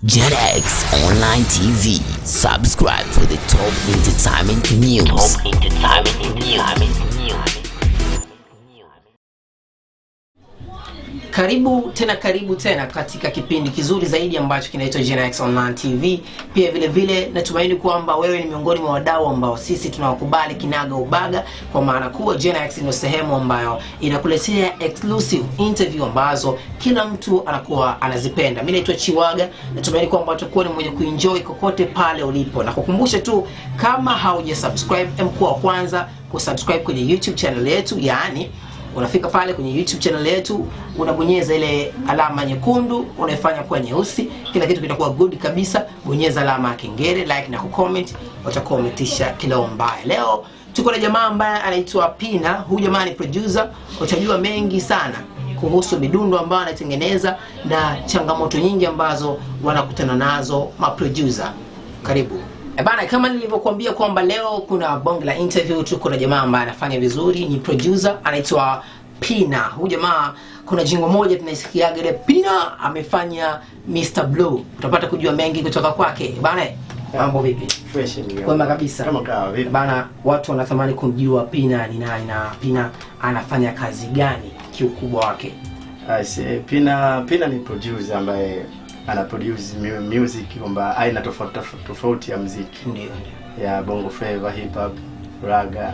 JetX Online TV. Subscribe for the top entertainment news. Karibu tena katika kipindi kizuri zaidi ambacho kinaitwa JetX Online TV. Pia vile natumaini kwamba wewe ni miongoni mwa wadau ambao sisi tunawakubali kinaga ubaga, kwa maana kuwa JetX ndio sehemu ambayo inakuletea exclusive interview ambazo kila mtu anakuwa anazipenda. Mimi naitwa Chiwaga, natumaini kwamba utakuwa ni mwenye kuenjoy kokote pale ulipo. Na kukumbusha tu, kama haujasubscribe, mkuu wa kwanza kusubscribe kwenye YouTube channel yetu, yani unafika pale kwenye YouTube channel yetu, unabonyeza ile alama nyekundu, unaifanya kuwa nyeusi, kila kitu kitakuwa good kabisa. Bonyeza alama ya kengele, like na kucomment, utakomentisha kila mbaya. Leo tuko na jamaa ambaye anaitwa Pina. Huyu jamaa ni producer, utajua mengi sana kuhusu midundo ambayo anatengeneza na changamoto nyingi ambazo wanakutana nazo maproducer. Karibu. Bana, kama nilivyokuambia kwamba leo kuna bonge la interview, tuko na jamaa ambaye anafanya vizuri, ni producer anaitwa Pina. Huyu jamaa kuna jingo moja tunaisikia ile Pina amefanya Mr. Blue. Utapata kujua mengi kutoka kwake. Bana, mambo vipi? Fresh ni. Kwema kabisa. Kama kawa vipi? Bana, watu wanatamani kumjua Pina ni nani na Pina anafanya kazi gani kiukubwa wake. Pina ni producer ambaye ana produce music kwamba aina tofauti ya muziki. Ndio. Ya bongo flava, hip hop, raga,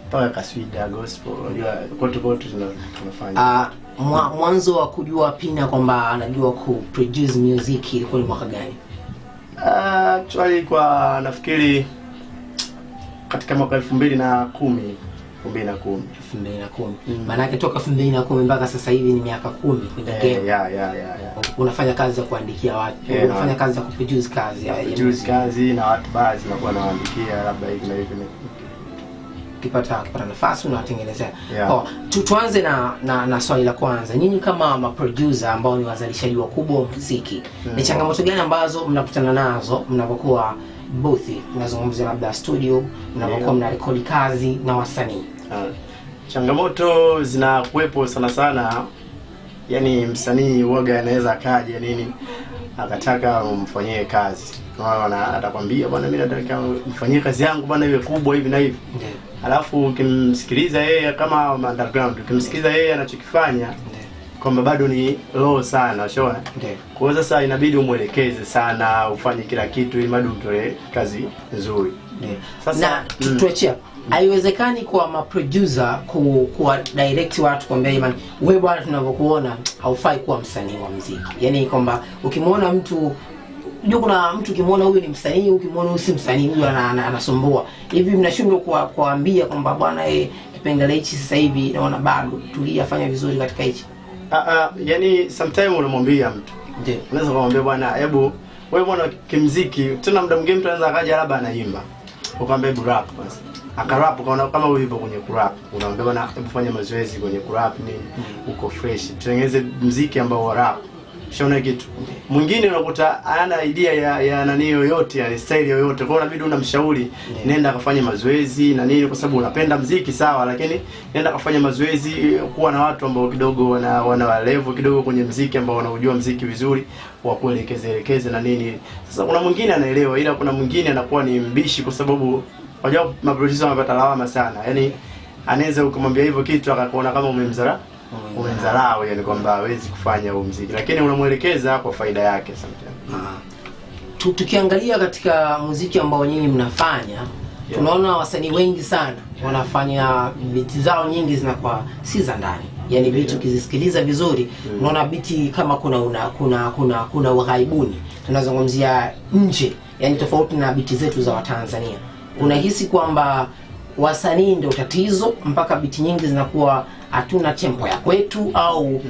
mpaka kaswida, gospel. Unajua kote tunafanya. Mwanzo wa kujua Pina kwamba anajua kuproduce music ilikuwa ni mwaka gani? Actually kwa nafikiri katika mwaka 2010. 2010. Maana yake toka 2010 mpaka sasa hivi ni miaka 10 kwenye game. Yeah. Unafanya kazi za kuandikia watu, unafanya kazi za kuproduce kazi. Produce kazi na watu baadhi na kuwa nawaandikia labda hivi na hivi. Ukipata nafasi unatengenezea. Yeah. Tuanze na swali la kwanza. Nyinyi kama maproducer ambao ni wazalishaji wakubwa wa muziki, ni changamoto gani ambazo mnakutana nazo mnapokuwa booth, mnazungumzia labda studio, mnapokuwa mnarekodi kazi na wasanii? Changamoto zinakuwepo sana. Yani msanii huaga anaweza akaje nini akataka umfanyie kazi. Unaona, atakwambia bwana, mimi nataka mfanyie kazi yangu bwana iwe kubwa hivi na hivi. Alafu ukimsikiliza yeye kama underground, ukimsikiliza yeye anachokifanya kwamba bado ni low sana, unaona? Kwa hiyo sasa inabidi umuelekeze sana, ufanye kila kitu ili madu utoe kazi nzuri. Sasa tuachie. Haiwezekani kwa maproducer kuwa direct watu kwambia jamani, wewe bwana tunavyokuona haufai kuwa msanii wa muziki. Yaani kwamba ukimwona mtu, kuna mtu ukimwona huyu ni msanii, ukimwona huyu si msanii, huyu anasumbua. Hivi mnashindwa kuambia kwamba bwana kipengele hichi sasa hivi naona bado tulia, fanya vizuri katika hichi? Yani sometimes unamwambia mtu. Ndio. Unaweza kumwambia bwana, hebu wewe bwana kimuziki, tena muda mwingine mtu anaweza akaja labda anaimba. Ukamwambia hebu rap basi. Akarap kama wewe upo kwenye kurap, unaambia bwana hebu fanya mazoezi kwenye kurap nini, uko fresh. Tutengeneze muziki ambao wa rap. Shaona kitu. Mwingine unakuta ana idea ya nani yoyote, ya style yoyote. Kwa hiyo inabidi unamshauri nenda akafanye mazoezi na nini, kwa sababu unapenda muziki sawa, lakini nenda akafanye mazoezi, kuwa na watu ambao kidogo wana level kidogo kwenye muziki, ambao wanaujua muziki vizuri, wa kuelekeze na nini. Sasa kuna mwingine anaelewa, ila kuna mwingine anakuwa ni mbishi, kwa sababu wajua maproducer wanapata lawama sana. Yaani anaweza ukamwambia hivyo kitu akakuona kama umemdharau, yani kwamba hawezi kufanya huo muziki, lakini unamuelekeza kwa faida yake sometimes. Tukiangalia katika muziki ambao nyinyi mnafanya, tunaona wasanii wengi sana wanafanya beat zao nyingi zinakuwa si za ndani. Yaani beat ukizisikiliza vizuri, unaona beat kama kuna ughaibuni. Tunazungumzia nje, yani tofauti na beat zetu za Watanzania. Unahisi kwamba wasanii ndio tatizo mpaka beat nyingi zinakuwa hatuna tempo ya kwetu, au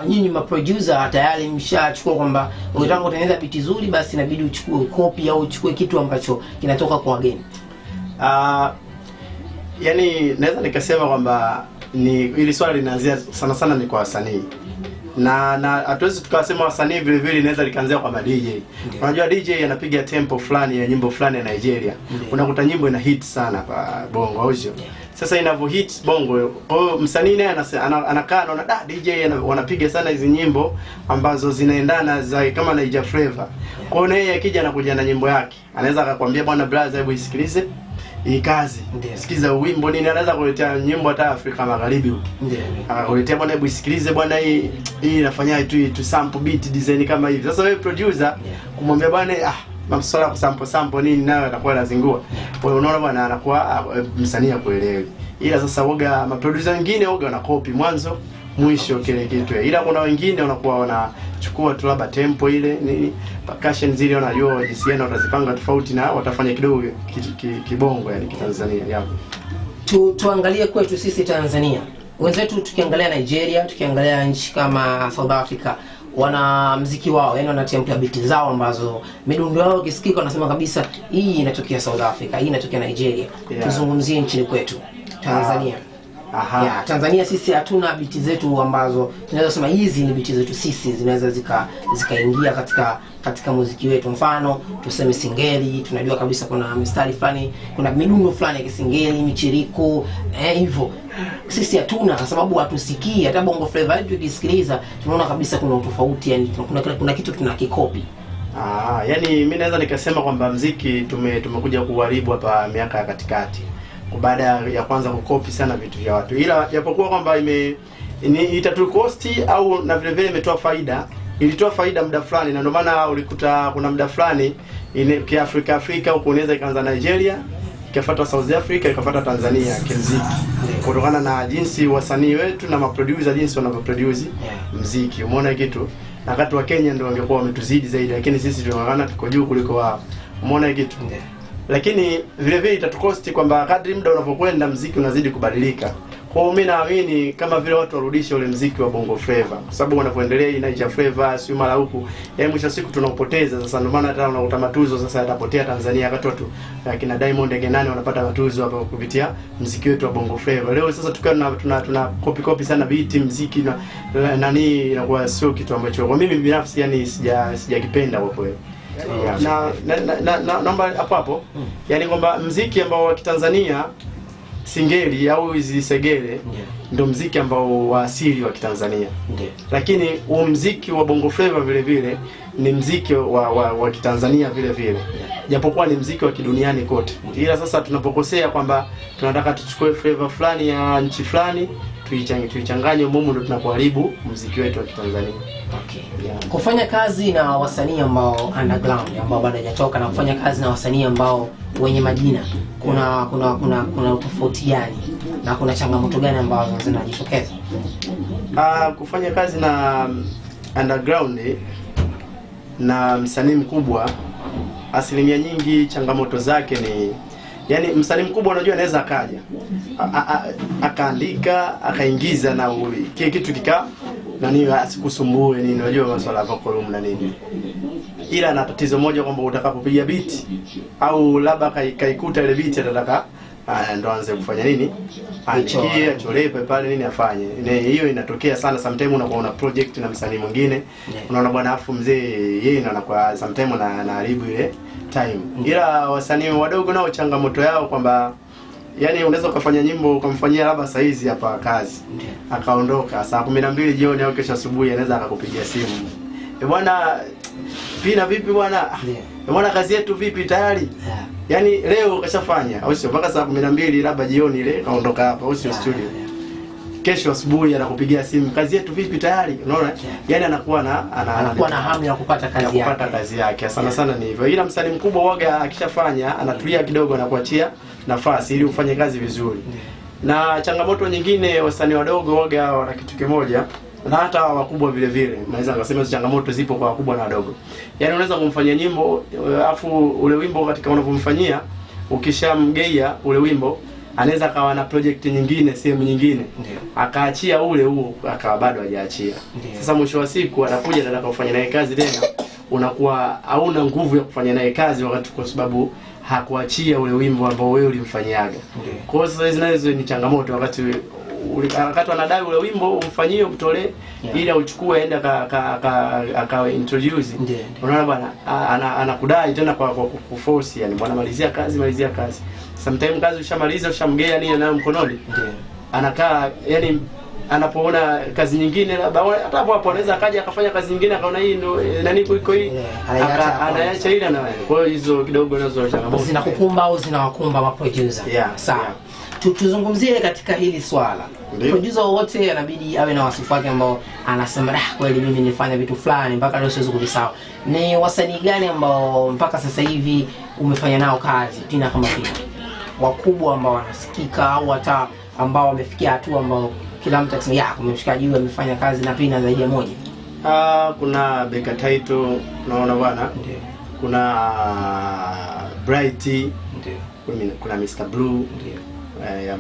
nyinyi maproducer tayari mshachukua kwamba unataka kutengeneza beat nzuri basi inabidi uchukue copy au uchukue kitu ambacho kinatoka kwa wageni? Yani naweza nikasema kwamba ni ili swali linaanzia sana ni kwa wasanii. Na hatuwezi tukasema wasanii vile vile, inaweza likaanzia kwa DJ. Unajua DJ anapiga tempo fulani ya nyimbo fulani ya Nigeria. Unakuta nyimbo ina hit sana kwa bongo au sio? Sasa inavyo hit bongo, kwa hiyo msanii naye anakaa anaona DJ wanapiga sana hizi nyimbo ambazo zinaendana za kama Niger Flavor. Kwa hiyo naye akija anakuja na nyimbo yake, anaweza akakwambia bwana brother, hebu isikilize hii kazi, sikiza wimbo nini, anaweza kuletea nyimbo hata Afrika Magharibi huko. Akakuletea bwana, hebu isikilize bwana, hii inafanya tu sample beat design kama hivi. Sasa wewe producer kumwambia bwana masuala ya sample nini, nayo atakuwa lazingua. Kwa hiyo unaona bwana, anakuwa msanii akuelewi. Ila sasa woga maproducer wengine woga wanakopi mwanzo mwisho kile kitu. Ila kuna wengine wanakuwa wanachukua tu labda tempo ile nini, percussion zile wanajua jinsi gani watazipanga tofauti na watafanya kidogo kibongo, yani kitanzania. Tuangalie kwetu sisi Tanzania. Wenzetu tukiangalia Nigeria, tukiangalia nchi kama South Africa, wana muziki wao, yani wana template beat zao ambazo midundo yao kisikika wanasema kabisa hii inatokea South Africa, hii inatokea Nigeria. Tuzungumzie nchini kwetu Tanzania. Tanzania sisi hatuna biti zetu ambazo tunaweza kusema hizi ni biti zetu sisi, zinaweza zikaingia katika muziki wetu. Mfano tuseme singeli, tunajua kabisa kuna mistari fulani, kuna midundo fulani ya kisingeli, michiriko, hivyo. Sisi hatuna kwa sababu hatusikii. Hata bongo flavor yetu tukisikiliza tunaona kabisa kuna utofauti, yani kuna kitu tunakikopi. Yani mimi naweza nikasema kwamba muziki tumekuja kuharibu hapa miaka ya katikati, baada ya kwanza kukopi sana vitu vya watu. Ila japokuwa kwamba itatukosti au na vile vile imetoa faida, ilitoa faida muda fulani, na ndio maana ulikuta kuna muda fulani Afrika huko unaweza ikaanza Nigeria, ikafuata South Africa, ikafuata Tanzania kimuziki, kutokana na jinsi wasanii wetu na maproducer jinsi wanavyoproduce muziki. Umeona kitu, na wakati wa Kenya ndio wangekuwa wametuzidi zaidi, lakini sisi tunaonekana tuko juu kuliko wao. Umeona kitu. Lakini vile vile itatukosti kwamba kadri muda unavyokwenda muziki unazidi kubadilika. Kwa hiyo mimi naamini kama vile watu warudishe ule muziki wa bongo flavor, kwa sababu wanapoendelea hii Niger Flavor sio mara huku, mwisho siku tunaupoteza. Sasa ndio maana hata unakuta matuzo sasa yatapotea Tanzania, wakati watu kina Diamond Ngenani wanapata matuzo hapo kupitia muziki wetu wa bongo flavor. Leo sasa tukiwa tuna copy sana beat muziki na nani, inakuwa sio kitu ambacho kwa mimi binafsi yani sijakipenda kwa kweli. Naomba hapo yani kwamba muziki ambao wa Kitanzania singeli au hizi segele ndio muziki ambao wa asili wa Kitanzania. Lakini muziki wa bongo flavor vile vile ni muziki wa Kitanzania vile vile. Japokuwa ni muziki wa kiduniani kote. Ila sasa tunapokosea kwamba tunataka tuchukue flavor fulani ya nchi fulani tuichanganye humo, ndio tunapoharibu muziki wetu wa Kitanzania. Kufanya kazi na wasanii ambao underground ambao bado hajatoka na kufanya kazi na wasanii ambao wenye majina, kuna utofauti gani na kuna changamoto gani ambazo zinajitokeza? Kufanya kazi na underground na msanii mkubwa, asilimia nyingi changamoto zake ni yani, msanii mkubwa unajua anaweza akaja akaandika akaingiza na kile kitu nani asikusumbue nini, unajua masuala ya vocal na nini. Ila na tatizo moja kwamba utakapopiga beat au labda kaikuta ile beat atataka ndo aanze kufanya nini, achikie acholepe pale nini afanye. Hiyo inatokea sana. Sometimes unakuwa una project na msanii mwingine, unaona bwana afu mzee yeye ndo anakuwa sometimes anaharibu ile time. Ila wasanii wadogo nao changamoto yao kwamba yani unaweza kufanya nyimbo ukamfanyia labda saa hizi hapa kazi, akaondoka saa 12 jioni au kesho asubuhi anaweza akakupigia simu, bwana pina vipi bwana, bwana kazi yetu vipi tayari, yani leo kashafanya au sio, mpaka saa 12 labda jioni ile kaondoka hapa au sio studio, kesho asubuhi anakupigia simu kazi yetu vipi tayari. Unaona, yani anakuwa na hamu ya kupata kazi yake. Sana ni hivyo. Ila msanii mkubwa waga akishafanya anatulia kidogo na kuachia nafasi ili ufanye kazi vizuri. Na changamoto nyingine wasanii wadogo waga wana kitu kimoja, na hata wakubwa vile vile. Naweza kusema hizo changamoto zipo kwa wakubwa na wadogo. Yani unaweza kumfanyia nyimbo afu ule wimbo katika unapomfanyia ukishamgeia ule wimbo anaweza kawa na project nyingine sehemu nyingine, akaachia ule huo akawa bado hajaachia. Sasa mwisho wa siku atakuja na anataka kufanya naye kazi tena, unakuwa hauna nguvu ya kufanya naye kazi wakati kwa sababu hakuachia ule wimbo ambao wewe ulimfanyiaga. Kwa hiyo sasa hizo ni changamoto wakati wakati anadai ule wimbo umfanyie utolee ili auchukue aende aka introduce. Unaona bwana, anakudai tena kwa kuforce, yani bwana malizia kazi. Sometimes kazi ushamaliza ushamgea nini nayo mkononi. Anakaa yani anapoona kazi nyingine labda hata hapo anaweza akaja akafanya kazi nyingine akaona hii ndio nani iko hii anaacha ile na. Kwa hiyo hizo kidogo nazo changamoto zinakukumba au zinawakumba ma producer. Sawa. Tuzungumzie katika hili swala. Producer wote anabidi awe na wasifu wake ambao anasema kweli mimi nilifanya vitu fulani mpaka leo siwezi kuvisahau. Ni wasanii gani ambao mpaka sasa hivi umefanya nao kazi Pina kama Pina? Wakubwa ambao wanasikika au hata ambao wamefikia hatua ambao kila mtu akisema kumshikaji huyu amefanya kazi na Pina zaidi ya moja? Kuna Beka Title, unaona bwana. Kuna Bright, kuna Mr Blue,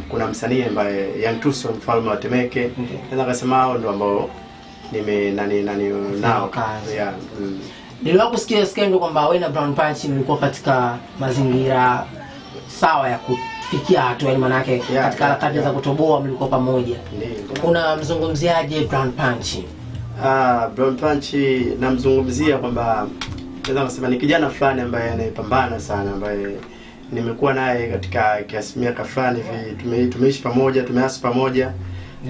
kuna msanii ambaye Young Tuso mfalme wa Temeke. Naweza kusema hao ndio ambao nani nao kazi. Niliwahi kusikia skendo kwamba wewe na Brown Punch mlikuwa katika mazingira sawa ya kufikia hatua, yani maana yake katika harakati za kutoboa mlikuwa pamoja. Unamzungumziaje Brown Punch? Brown Punch namzungumzia kwamba naweza kusema ni kijana fulani ambaye anayepambana sana, ambaye nimekuwa naye katika kiasi miaka fulani hivi, tumeishi pamoja, tumeasi pamoja.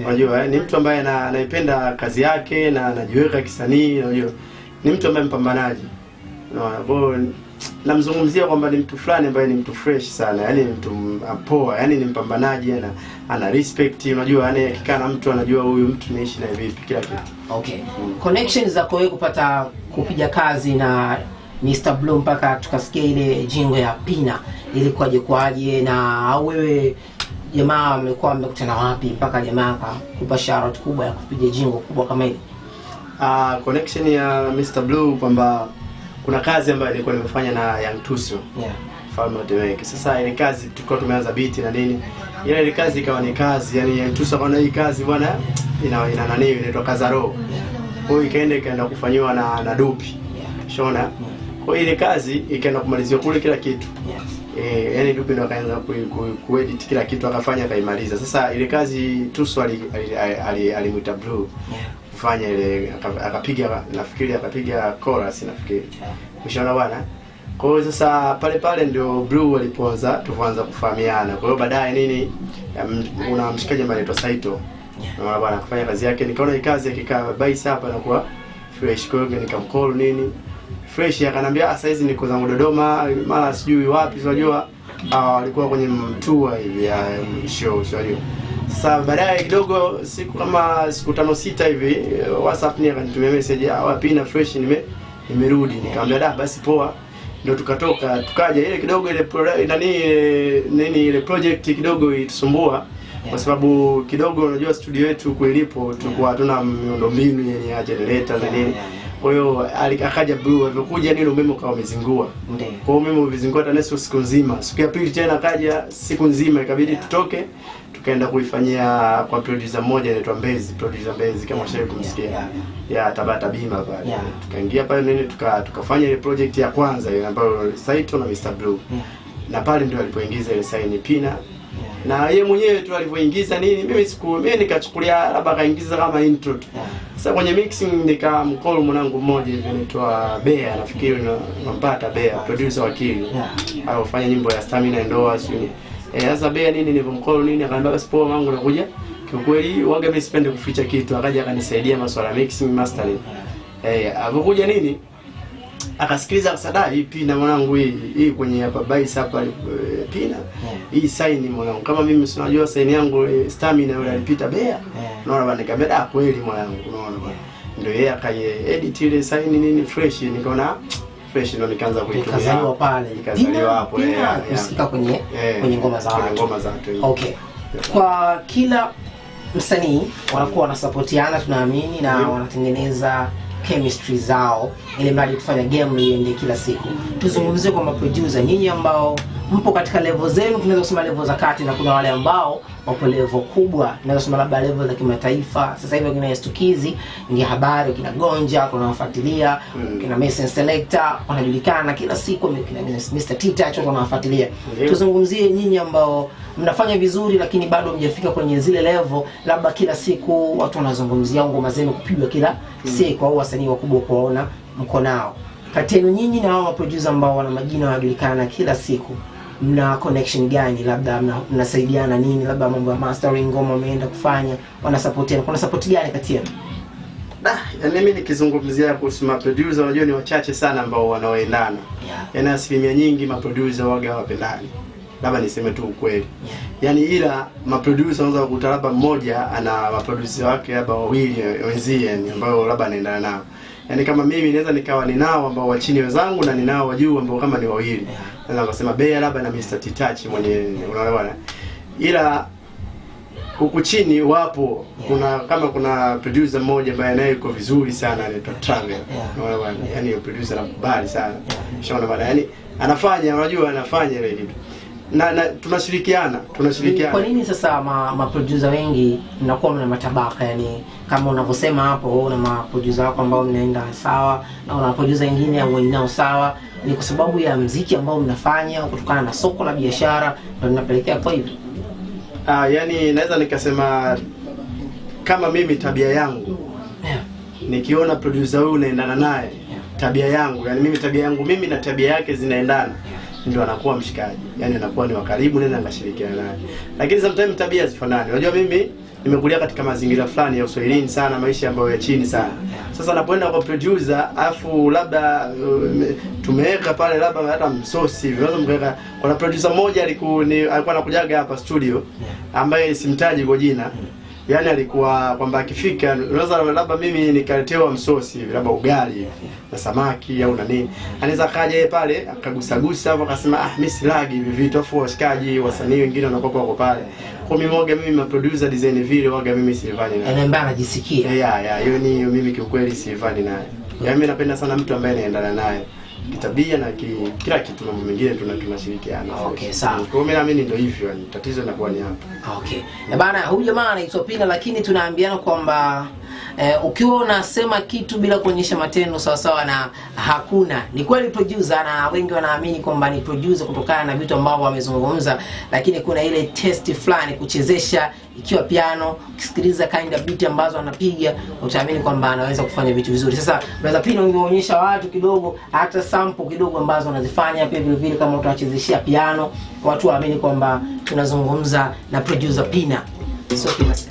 Unajua ni mtu ambaye anaipenda kazi yake na anajiweka kisanii, unajua ni mtu ambaye mpambanaji. Unaona, namzungumzia kwamba ni mtu fulani ambaye ni mtu fresh sana, yani mtu poa, yani ni mpambanaji, ana respect, unajua yani akikaa na mtu anajua huyu mtu naishi na vipi kila kitu. Okay. Connections zako wewe kupata kupiga kazi na Mr Blue mpaka tukasikia ile jingo ya Pina ilikuwaje kwaje, na au wewe jamaa mlikuwa mmekutana wapi mpaka jamaa akakupa shout kubwa ya kupiga jingo kubwa kama ile? Connection ya Mr Blue kwamba kuna kazi ambayo nilikuwa nimefanya na Young Tuso. Mfalme wa Temeke. Sasa ile kazi tulikuwa tumeanza beat na nini. Ile kazi ikawa ni kazi, yani Young Tuso akaona hii kazi bwana ina nani inaitwa Kazaro. Kwa hiyo ikaenda kufanywa na Dupi. Shona. Kwa ile kazi ikaenda kumalizia kule kila kitu. Yani Dupi ndo akaanza kuedit kila kitu akafanya akaimaliza. Sasa ile kazi Tuso alimuita Blue kufanya ile akapiga, nafikiri akapiga chorus nafikiri. Ushaona bwana. Kwa hiyo sasa pale ndio Blue walipoanza tuanza kufahamiana. Kwa hiyo baadaye nini una mshikaji ambaye anaitwa Saito. Unaona bwana akafanya kazi yake, nikaona hii kazi akikaa baisa hapa na kuwa fresh. Kwa hiyo nikamcall nini fresh, akanambia sasa hizi niko zangu Dodoma, mara sijui wapi, unajua alikuwa kwenye tour hivi ya show, unajua. Sasa baadaye kidogo siku kama siku 5-6 hivi WhatsApp ni akanitumia message, Pina fresh nimerudi. Nikamwambia basi poa. Ndio tukatoka tukaja ile kidogo ile ile project kidogo itusumbua kwa sababu kidogo unajua studio yetu kuilipo tulikuwa hatuna miundombinu yenye ya generator na nini. Kwa hiyo akaja Blue, alikuja nini umeme ukawa umezingua. Kwa hiyo umeme umezingua hata nesu siku nzima. Siku ya pili tena akaja siku nzima, ikabidi tutoke tukaenda kuifanyia kwa producer mmoja anaitwa Mbezi, producer Mbezi kama ushawahi kumsikia. Tabata Bima pale. Tukaingia pale nini tukafanya ile project ya kwanza ile ambayo Saito na Mr Blue. Na pale ndio alipoingiza ile sign Pina. Na yeye mwenyewe tu alivyoingiza nini mimi nikachukulia labda kaingiza kama intro tu. Sasa kwenye mixing nikamcall mwanangu mmoja hivi anaitwa Bea, nafikiri unampata Bea, producer wakili. Alifanya nyimbo ya Stamina Ndoa sio. Sasa Bea nini nilipomcall nini akaniambia basi poa wangu nakuja. Kiukweli waga mimi sipende kuficha kitu, akaja akanisaidia masuala mixing mastering. Akakuja nini akasikiliza akasada hii Pina mwanangu hii kwenye hapa bass hapa Pina hii sign mwanangu kama mimi unajua sign yangu Stamina yule alipita Bea. Unaona bwana, nikamwambia kweli mwanangu, unaona bwana. Ndio yeye akaedit ile sign nini fresh, nikaona fresh ndio nikaanza kuitumia. Nikazaliwa pale. Nikazaliwa hapo kusikika kwenye ngoma za watu. Ngoma za watu. Okay. Kwa kila msanii wanakuwa wanasupportiana tunaamini na wanatengeneza chemistry zao ili mradi kufanya game iende kila siku. Tuzungumzie kwa producer nyinyi ambao mpo katika level zenu, tunaweza kusema level za kati, na kuna wale ambao wapo level kubwa, tunaweza kusema labda level za kimataifa. Sasa hivi kina Stukizi ni habari, kina Gonja kuna wafuatilia, kina Mason Selector wanajulikana kila siku, kina Mr. Tita chote wanawafuatilia. Tuzungumzie nyinyi ambao mnafanya vizuri lakini bado mjafika kwenye zile level, labda kila siku watu wanazungumzia ngoma zenu kupigwa kila siku, au wasanii wakubwa kuwaona mko nao. Kati yenu nyinyi na hao producer ambao wana majina yanajulikana kila siku, mna connection gani? Labda mnasaidiana nini? Labda mambo ya mastering, ngoma umeenda kufanya, wanasupportiana. Kuna support gani kati yenu? Yaani mimi nikizungumzia kuhusu producer, unajua ni wachache sana ambao wanaoendana. Yaani asilimia nyingi producer waga hawapendani. Labda niseme tu ukweli. Yaani ila producer unaweza kukuta labda mmoja ana producer wake labda wawili wenzie, yani ambao labda anaendana nao. Yaani kama mimi naweza nikawa ninao ambao wa chini wenzangu na ninao wa juu ambao kama ni wawili. Naweza kusema Bea labda na Mr. Titachi mwenye, unaona. Ila huku chini wapo kuna producer mmoja ambaye naye yuko vizuri sana, anaitwa Travel. Unaona, yani producer anakubali sana. Unaona bana, yani anafanya ile kitu. Na tunashirikiana. Kwa nini sasa producer wengi mnakuwa mna matabaka? Yani kama unavyosema hapo, wewe una producer wako ambao mnaenda sawa na una producer wengine ambao sawa, ni kwa sababu ya muziki ambao mnafanya au kutokana na soko la biashara ndio linapelekea kwa hivyo? Yani naweza nikasema kama mimi tabia yangu, nikiona producer huyu unaendana naye, tabia yangu, yani mimi tabia yangu mimi na tabia yake zinaendana, ndio anakuwa mshikaji, yani anakuwa ni wa karibu, naweza ngashirikiana naye. Lakini sometimes tabia hazifanani. Unajua mimi nimekulia katika mazingira fulani ya uswahilini sana, maisha ambayo ya chini sana. Sasa napoenda kwa producer afu labda tumeweka pale labda hata msosi hivi, unaweza mkaweka. Kuna producer mmoja alikuwa anakujaga hapa studio ambaye simtaji kwa jina. Yaani alikuwa kwamba akifika unaweza labda mimi nikaletewa msosi hivi, labda ugali na samaki au na nini, anaweza kaja yeye pale akagusagusa hapo akasema mimi silagi hivi vitu, afu washikaji wasanii wengine wanakopa wako pale. Kwa mimi producer design vile waga mimi silivani naye. Anaambia anajisikia. Hiyo ni mimi kiukweli silivani naye. Yaani mimi napenda sana mtu ambaye anaendana naye kitabia na kila kitu, mambo mengine tunashirikiana. Okay, sawa. Kwa mimi naamini ndio hivyo, yani tatizo linakuwa ni hapo. Okay. Bana, huyu jamaa anaitwa Pina, lakini tunaambiana kwamba ukiwa unasema kitu bila kuonyesha matendo sawa sawa na hakuna. Ni kweli producer, na wengi wanaamini kwamba ni producer kutokana na vitu ambavyo wamezungumza, lakini kuna ile test fulani kuchezesha, ikiwa piano, ukisikiliza kind of beat ambazo anapiga, utaamini kwamba anaweza kufanya vitu vizuri. Sasa brother Pina, ungeonyesha watu kidogo hata sample kidogo ambazo anazifanya, pia vile vile kama utawachezeshia piano, watu waamini kwamba tunazungumza na producer Pina. So kimasi.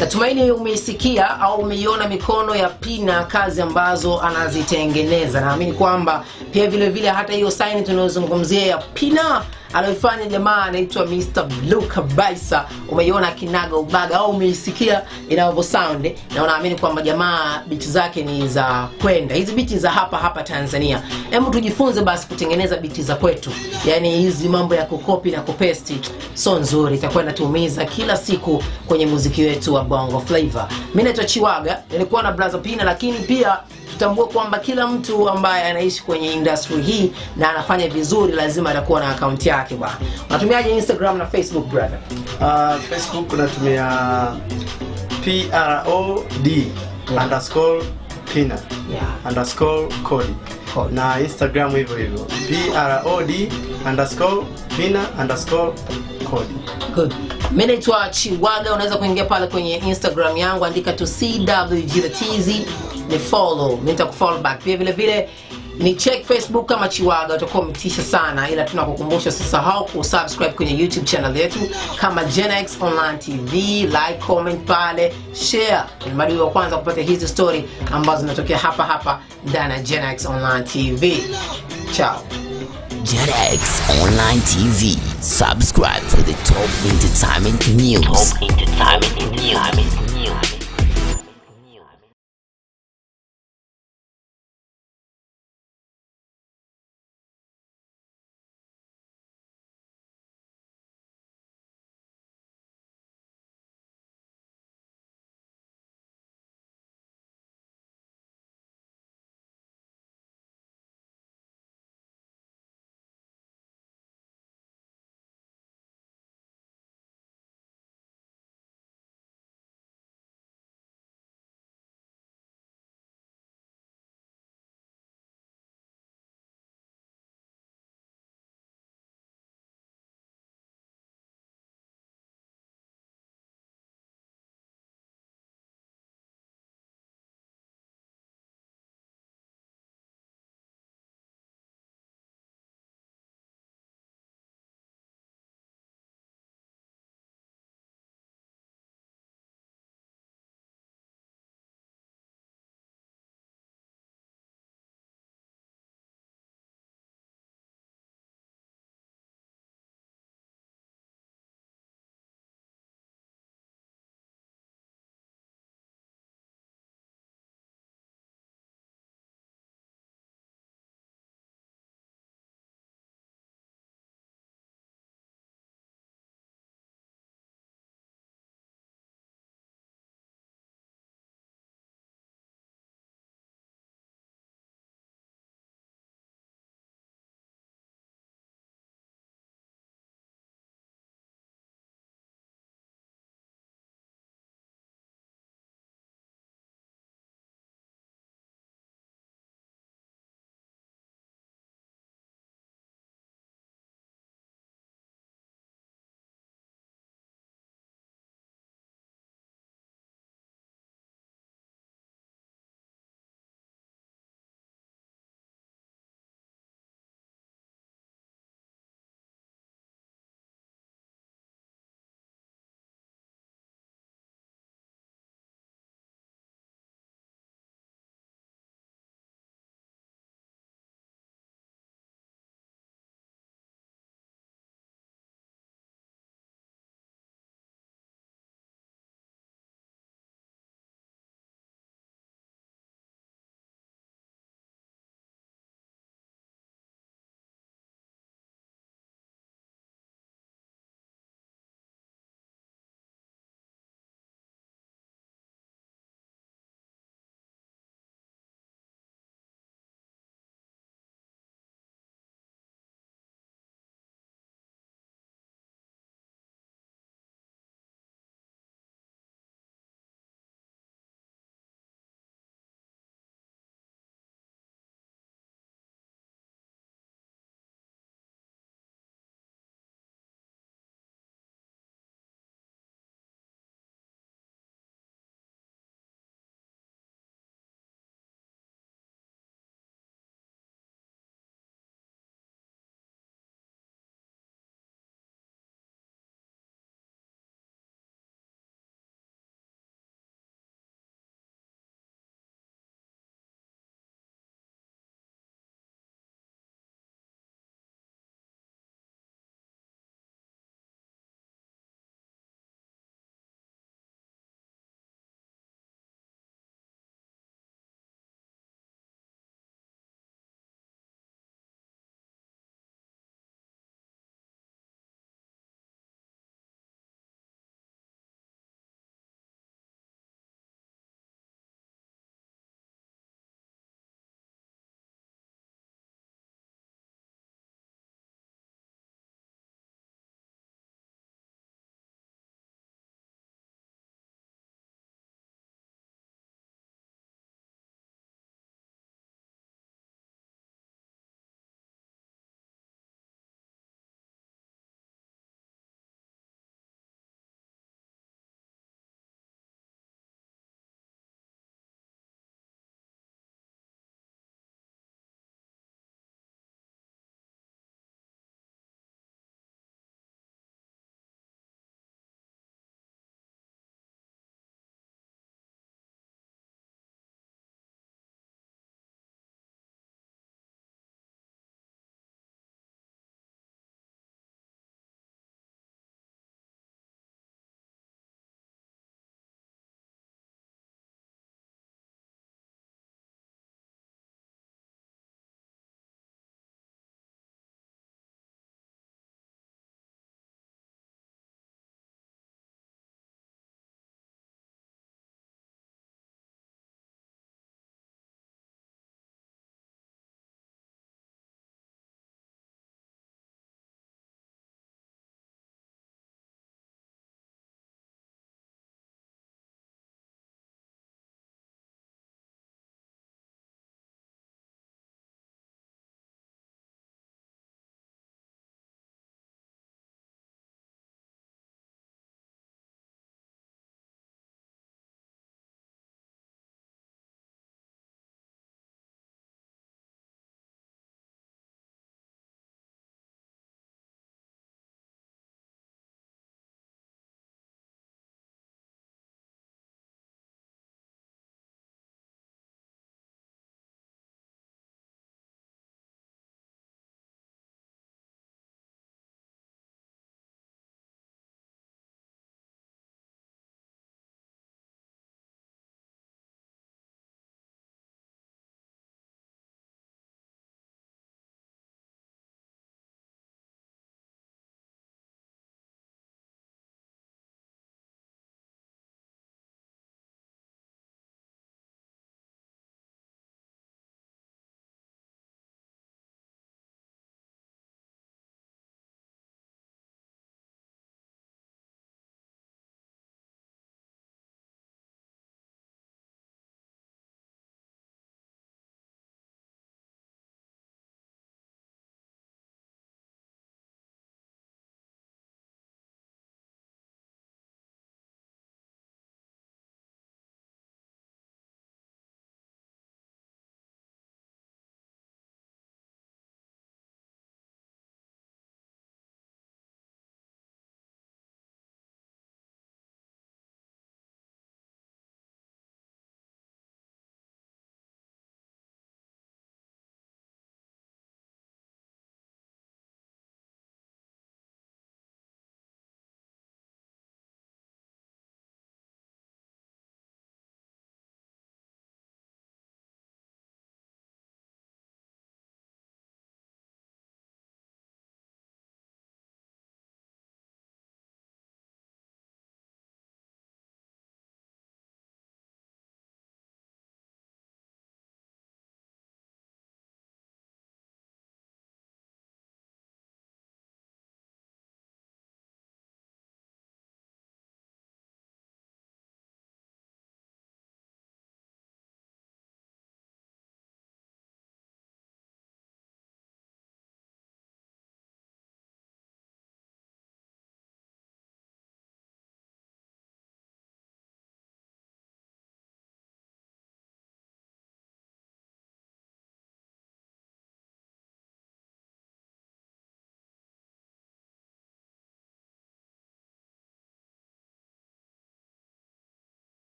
Natumaini umeisikia au umeiona mikono ya Pina, kazi ambazo anazitengeneza. Naamini kwamba pia vile vile hata hiyo sign tunayozungumzia ya Pina alifanya jamaa anaitwa Mr. Blue kabisa, umeiona kinaga ubaga au umeisikia inavyo sound, na unaamini kwamba jamaa beat zake ni za kwenda. Hizi beat za hapa Tanzania, hebu tujifunze basi kutengeneza beat za kwetu. Yani hizi mambo ya kukopi na kupesti so nzuri, itakuwa inatuumiza kila siku kwenye muziki wetu wa Bongo Flava. Mimi naitwa Chiwaga, nilikuwa na brother Pina, lakini pia tutambue kwamba kila mtu ambaye anaishi kwenye industry hii na anafanya vizuri lazima atakuwa na account yake bwana. Unatumiaje Instagram na Facebook brother? Facebook natumia PROD_Pina _Kodi. Na Instagram hivyo PROD_Pina_Kodi. Good. Mimi naitwa Chiwaga, unaweza kuingia pale kwenye Instagram yangu, andika tu CWGTZ, ni follow, mimi nitakufollow back. Pia vile vile Ni check Facebook kama Chiwaga, utakuwa umetisha sana, ila tunakukumbusha usisahau kusubscribe kwenye YouTube channel yetu kama Gen X Online TV, like, comment pale, share ili madi wa kwanza kupata hizi story ambazo zinatokea hapa ndani ya Gen X Online TV. Ciao. Gen X Online TV. Subscribe for the top entertainment news.